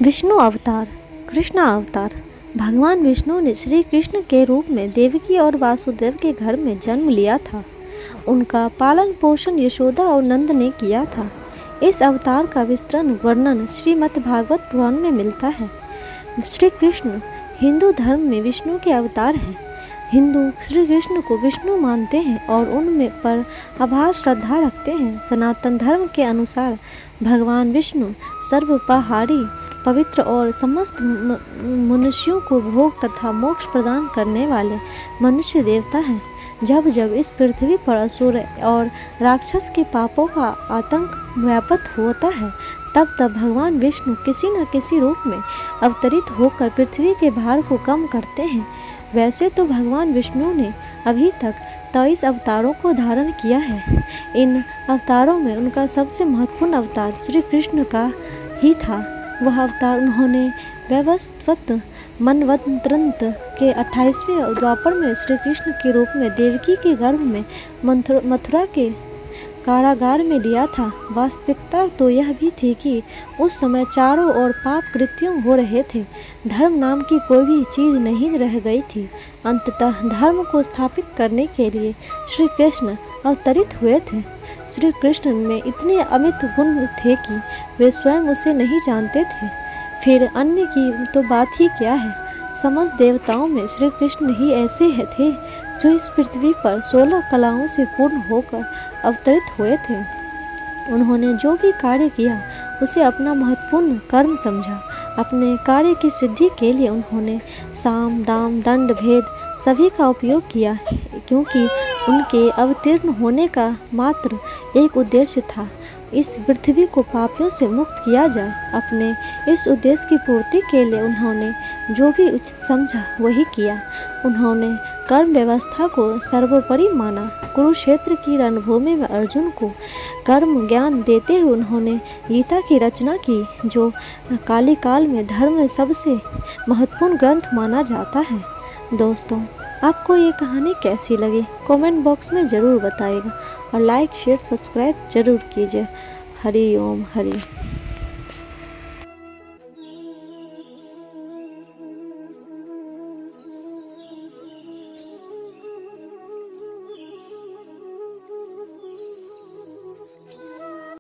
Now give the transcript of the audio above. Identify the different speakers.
Speaker 1: विष्णु अवतार। कृष्ण अवतार। भगवान विष्णु ने श्री कृष्ण के रूप में देवकी और वासुदेव के घर में जन्म लिया था। उनका पालन पोषण यशोदा और नंद ने किया था। इस अवतार का विस्तृत वर्णन श्रीमद्भागवत पुराण में मिलता है। श्री कृष्ण हिंदू धर्म में विष्णु के अवतार हैं। हिंदू श्री कृष्ण को विष्णु मानते हैं और उनमें पर अपार श्रद्धा रखते हैं। सनातन धर्म के अनुसार भगवान विष्णु सर्वोपहारी, पवित्र और समस्त मनुष्यों को भोग तथा मोक्ष प्रदान करने वाले मनुष्य देवता हैं। जब जब इस पृथ्वी पर असुर और राक्षस के पापों का आतंक व्याप्त होता है, तब तब भगवान विष्णु किसी न किसी रूप में अवतरित होकर पृथ्वी के भार को कम करते हैं। वैसे तो भगवान विष्णु ने अभी तक 23 अवतारों को धारण किया है। इन अवतारों में उनका सबसे महत्वपूर्ण अवतार श्री कृष्ण का ही था। वह अवतार उन्होंने वैवस्वत मनवंतरंत के 28वें द्वापर में श्री कृष्ण के रूप में देवकी के गर्भ में मथुरा के कारागार में लिया था। वास्तविकता तो यह भी थी कि उस समय चारों ओर पाप कृत्यों हो रहे थे। धर्म नाम की कोई भी चीज़ नहीं रह गई थी। अंततः धर्म को स्थापित करने के लिए श्री कृष्ण अवतरित हुए थे। श्री कृष्ण में इतने अमित गुण थे कि वे स्वयं उसे नहीं जानते थे, फिर अन्य की तो बात ही क्या है। समस्त देवताओं में श्री कृष्ण ही ऐसे थे जो इस पृथ्वी पर 16 कलाओं से पूर्ण होकर अवतरित हुए थे। उन्होंने जो भी कार्य किया उसे अपना महत्वपूर्ण कर्म समझा। अपने कार्य की सिद्धि के लिए उन्होंने साम, दाम, दंड, भेद सभी का उपयोग किया, क्योंकि उनके अवतीर्ण होने का मात्र एक उद्देश्य था, इस पृथ्वी को पापियों से मुक्त किया जाए। अपने इस उद्देश्य की पूर्ति के लिए उन्होंने जो भी उचित समझा वही किया। उन्होंने कर्म व्यवस्था को सर्वोपरि माना। कुरुक्षेत्र की रणभूमि में अर्जुन को कर्म ज्ञान देते हुए उन्होंने गीता की रचना की, जो काली काल में धर्म में सबसे महत्वपूर्ण ग्रंथ माना जाता है। दोस्तों, आपको ये कहानी कैसी लगी कमेंट बॉक्स में ज़रूर बताइएगा और लाइक, शेयर, सब्सक्राइब जरूर कीजिए। हरि ओम हरि।